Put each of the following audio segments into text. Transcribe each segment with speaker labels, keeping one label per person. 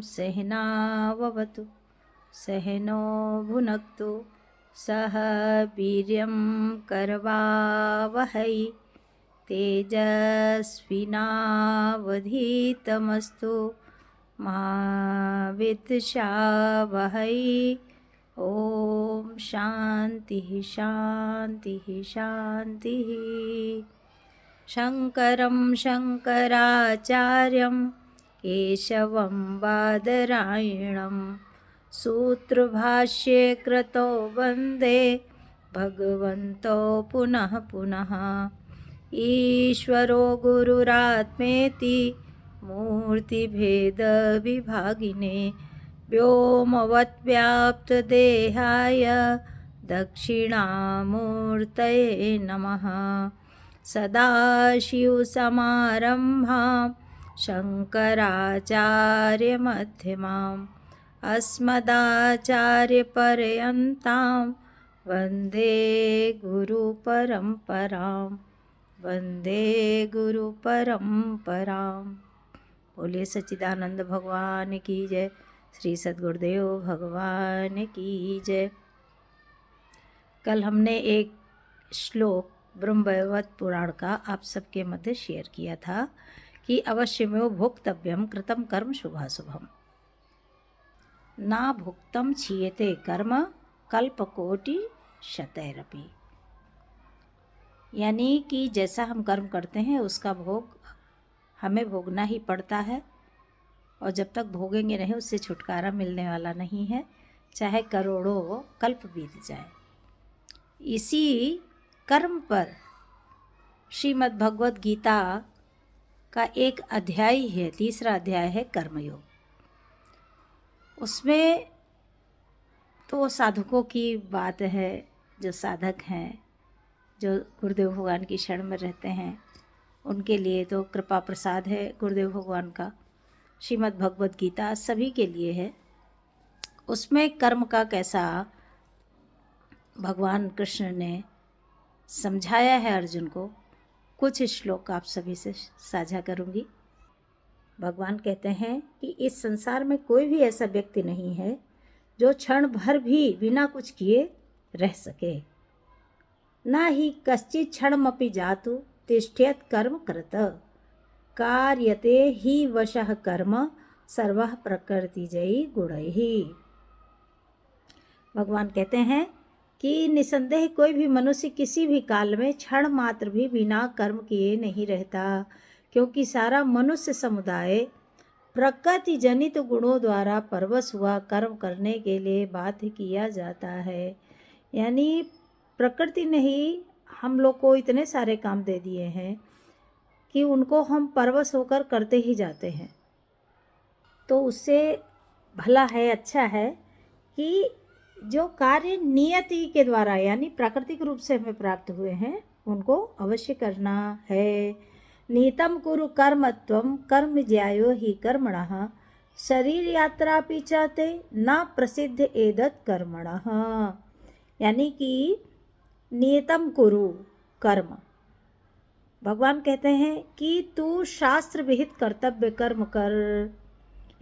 Speaker 1: सहनाववतु सहनो भुनक्तु सह वीर्यं करवावहै तेजस्विनावधीतमस्तु मा विद्विषावहै। ओम शांति शांति शांति। शंकरं शंकराचार्यं केशवं बादरायणं सूत्रभाष्ये कृतो वन्दे भगवन्तो पुनः पुनः। ईश्वरो गुरुरात्मेति मूर्तिभेदविभागिने व्योमवद्व्याप्तदेहाय दक्षिणामूर्तये नमः। सदाशिवसमारम्भां शङ्कराचार्यमध्यमाम् अस्मदाचार्यपर्यन्तां वन्दे गुरुपरम्परां वन्दे गुरुपरम्परां। बोलिए सच्चिदानंद भगवान की जय। श्री सद्गुरुदेव भगवान की जय। कल हमने एक श्लोक ब्रह्मवैवर्त पुराण का आप सबके मध्य शेयर किया था कि अवश्यमेव भोक्तव्यम कृतं कर्म शुभाशुभम ना भुक्तम क्षीयते कर्म कल्पकोटि शतैरपि। यानी कि जैसा हम कर्म करते हैं उसका भोग हमें भोगना ही पड़ता है, और जब तक भोगेंगे नहीं उससे छुटकारा मिलने वाला नहीं है, चाहे करोड़ों कल्प बीत जाए। इसी कर्म पर श्रीमद् भगवद गीता का एक अध्याय है, तीसरा अध्याय है कर्मयोग। उसमें तो साधकों की बात है, जो साधक हैं, जो गुरुदेव भगवान की शरण में रहते हैं, उनके लिए तो कृपा प्रसाद है गुरुदेव भगवान का। श्रीमद् भगवद गीता सभी के लिए है। उसमें कर्म का कैसा भगवान कृष्ण ने समझाया है अर्जुन को, कुछ श्लोक आप सभी से साझा करूंगी। भगवान कहते हैं कि इस संसार में कोई भी ऐसा व्यक्ति नहीं है जो क्षण भर भी बिना कुछ किए रह सके। ना ही कश्चित् क्षणमपि जातु तिष्ठेत कर्म कृत कार्यते हि वशः कर्म सर्वः प्रकृतिजयी गुणैः। भगवान कहते हैं कि निसंदेह कोई भी मनुष्य किसी भी काल में क्षण मात्र भी बिना कर्म किए नहीं रहता, क्योंकि सारा मनुष्य समुदाय प्रकृति जनित गुणों द्वारा परवश हुआ कर्म करने के लिए बाध्य किया जाता है। यानी प्रकृति ने ही हम लोग को इतने सारे काम दे दिए हैं कि उनको हम परवश होकर करते ही जाते हैं। तो उससे भला है, अच्छा है कि जो कार्य नियति के द्वारा यानी प्राकृतिक रूप से हमें प्राप्त हुए हैं उनको अवश्य करना है। नीतम कुरु कर्मत्वम कर्म ज्यायो ही कर्मणः शरीर यात्रा पिचाते ना प्रसिद्ध एदत कर्मणः। यानी कि नियतम कुरु कर्म, भगवान कहते हैं कि तू शास्त्र विहित कर्तव्य कर्म कर।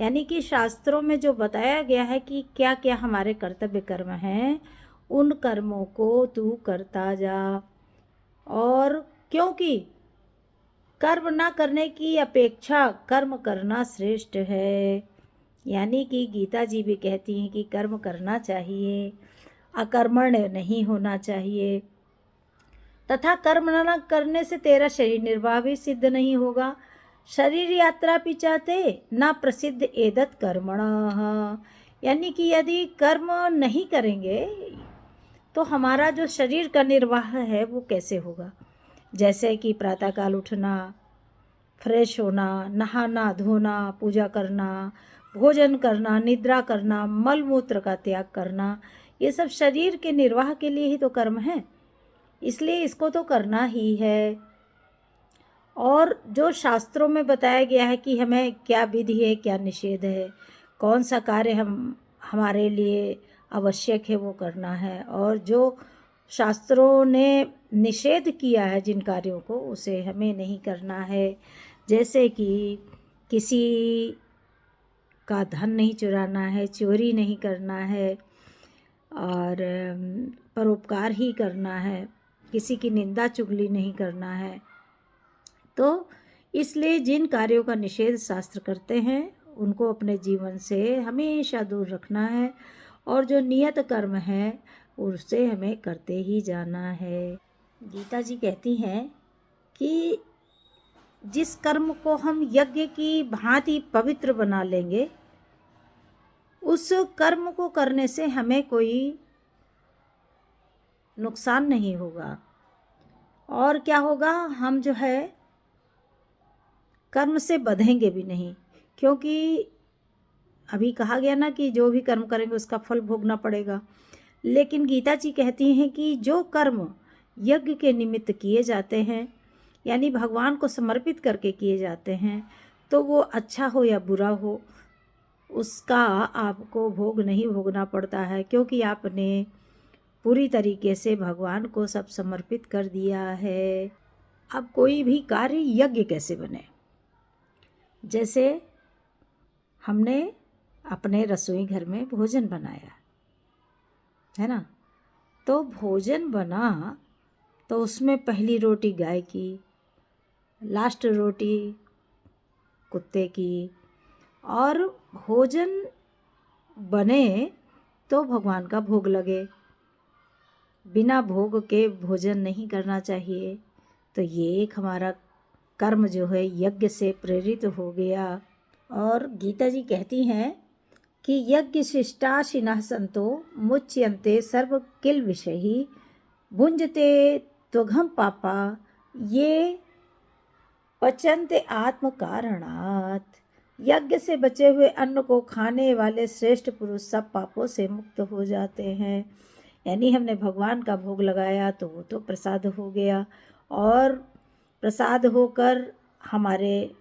Speaker 1: यानी कि शास्त्रों में जो बताया गया है कि क्या क्या हमारे कर्तव्य कर्म हैं, उन कर्मों को तू करता जा। और क्योंकि कर्म ना करने की अपेक्षा कर्म करना श्रेष्ठ है। यानी कि गीता जी भी कहती हैं कि कर्म करना चाहिए, अकर्मण्य नहीं होना चाहिए, तथा कर्म न करने से तेरा शरीर निर्वाह भी सिद्ध नहीं होगा। शरीर यात्रा पिचाते ना प्रसिद्ध एदत कर्मणः। यानी कि यदि कर्म नहीं करेंगे तो हमारा जो शरीर का निर्वाह है वो कैसे होगा। जैसे कि प्रातःकाल उठना, फ्रेश होना, नहाना धोना, पूजा करना, भोजन करना, निद्रा करना, मल मूत्र का त्याग करना, ये सब शरीर के निर्वाह के लिए ही तो कर्म है, इसलिए इसको तो करना ही है। और जो शास्त्रों में बताया गया है कि हमें क्या विधि है, क्या निषेध है, कौन सा कार्य हमारे लिए आवश्यक है वो करना है, और जो शास्त्रों ने निषेध किया है जिन कार्यों को उसे हमें नहीं करना है। जैसे कि किसी का धन नहीं चुराना है, चोरी नहीं करना है और परोपकार ही करना है, किसी की निंदा चुगली नहीं करना है। तो इसलिए जिन कार्यों का निषेध शास्त्र करते हैं उनको अपने जीवन से हमेशा दूर रखना है और जो नियत कर्म है उसे हमें करते ही जाना है। गीता जी कहती हैं कि जिस कर्म को हम यज्ञ की भांति पवित्र बना लेंगे उस कर्म को करने से हमें कोई नुकसान नहीं होगा। और क्या होगा, हम जो है कर्म से बंधेंगे भी नहीं, क्योंकि अभी कहा गया ना कि जो भी कर्म करेंगे उसका फल भोगना पड़ेगा। लेकिन गीता जी कहती हैं कि जो कर्म यज्ञ के निमित्त किए जाते हैं, यानी भगवान को समर्पित करके किए जाते हैं, तो वो अच्छा हो या बुरा हो उसका आपको भोग नहीं भोगना पड़ता है, क्योंकि आपने पूरी तरीके से भगवान को सब समर्पित कर दिया है। अब कोई भी कार्य यज्ञ कैसे बने, जैसे हमने अपने रसोई घर में भोजन बनाया है ना, तो भोजन बना तो उसमें पहली रोटी गाय की, लास्ट रोटी कुत्ते की, और भोजन बने तो भगवान का भोग लगे, बिना भोग के भोजन नहीं करना चाहिए। तो ये एक हमारा कर्म जो है यज्ञ से प्रेरित हो गया। और गीता जी कहती हैं कि यज्ञ शिष्टाशिनः संतो मुच्यन्ते सर्व किल विषयी भुंजते त्वघम पापा ये पचन्ते आत्म कारणात्। यज्ञ से बचे हुए अन्न को खाने वाले श्रेष्ठ पुरुष सब पापों से मुक्त हो जाते हैं। यानी हमने भगवान का भोग लगाया तो वो तो प्रसाद हो गया, और प्रसाद होकर हमारे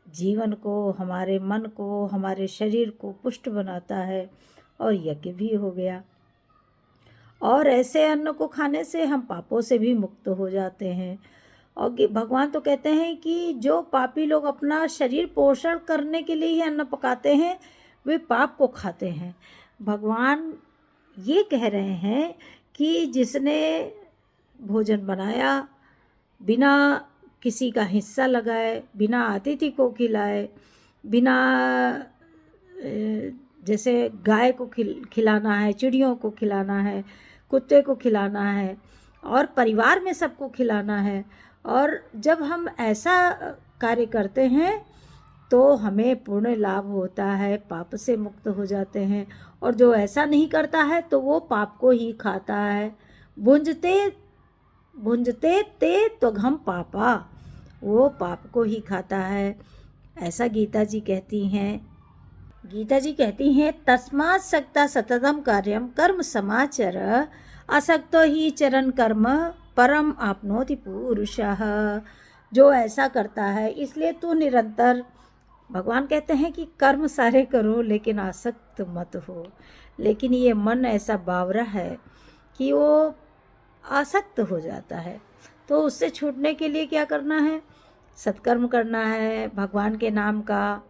Speaker 1: जीवन को, हमारे मन को, हमारे शरीर को पुष्ट बनाता है, और यज्ञ भी हो गया। और ऐसे अन्न को खाने से हम पापों से भी मुक्त हो जाते हैं। और भगवान तो कहते हैं कि जो पापी लोग अपना शरीर पोषण करने के लिए ही अन्न पकाते हैं वे पाप को खाते हैं। भगवान ये कह रहे हैं कि जिसने भोजन बनाया बिना किसी का हिस्सा लगाए, बिना अतिथि को खिलाए, बिना जैसे गाय को खिलाना है, चिड़ियों को खिलाना है, कुत्ते को खिलाना है, और परिवार में सबको खिलाना है, और जब हम ऐसा कार्य करते हैं तो हमें पूर्ण लाभ होता है, पाप से मुक्त हो जाते हैं। और जो ऐसा नहीं करता है तो वो पाप को ही खाता है। भुंजते भुंजते ते त्वघम पापा, वो पाप को ही खाता है, ऐसा गीता जी कहती हैं। गीता जी कहती हैं तस्मात् सक्ता सततम कार्यम कर्म समाचर असक्तो ही चरण कर्म परम आपनोति पुरुषः। जो ऐसा करता है इसलिए तू निरंतर, भगवान कहते हैं कि कर्म सारे करो लेकिन आसक्त मत हो। लेकिन ये मन ऐसा बावरा है कि वो आसक्त हो जाता है, तो उससे छूटने के लिए क्या करना है, सत्कर्म करना है, भगवान के नाम का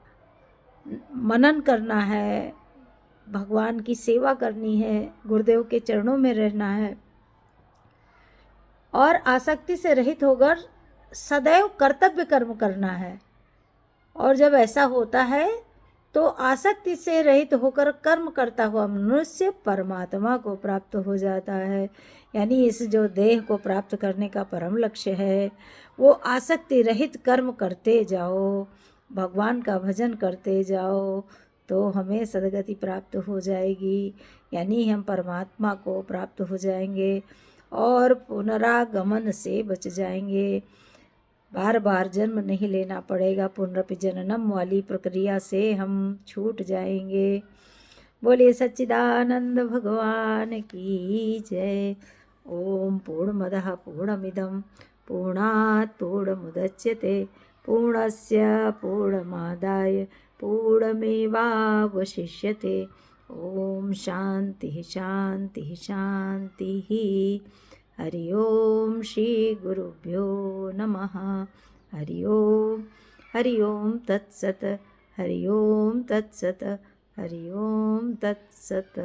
Speaker 1: मनन करना है, भगवान की सेवा करनी है, गुरुदेव के चरणों में रहना है, और आसक्ति से रहित होकर सदैव कर्तव्य कर्म करना है। और जब ऐसा होता है तो आसक्ति से रहित होकर कर्म करता हुआ मनुष्य परमात्मा को प्राप्त हो जाता है। यानी इस जो देह को प्राप्त करने का परम लक्ष्य है वो आसक्ति रहित कर्म करते जाओ, भगवान का भजन करते जाओ, तो हमें सद्गति प्राप्त हो जाएगी। यानी हम परमात्मा को प्राप्त हो जाएंगे और पुनरागमन से बच जाएंगे, बार बार जन्म नहीं लेना पड़ेगा, पुनरपि जननम वाली प्रक्रिया से हम छूट जाएंगे। बोलिए सच्चिदानंद भगवान की जय। ओम पूर्णमदः पूर्णमिदं पूर्णात् पूर्णमुदच्यते पूर्णस्य पूर्णमादाय पूर्णमेवावशिष्यते। ओम शांति शांति शांति। हरि ओम श्री गुरुभ्यो नमः। हरि ओम तत्सत। हरि ओम तत्सत। हरि ओम तत्सत।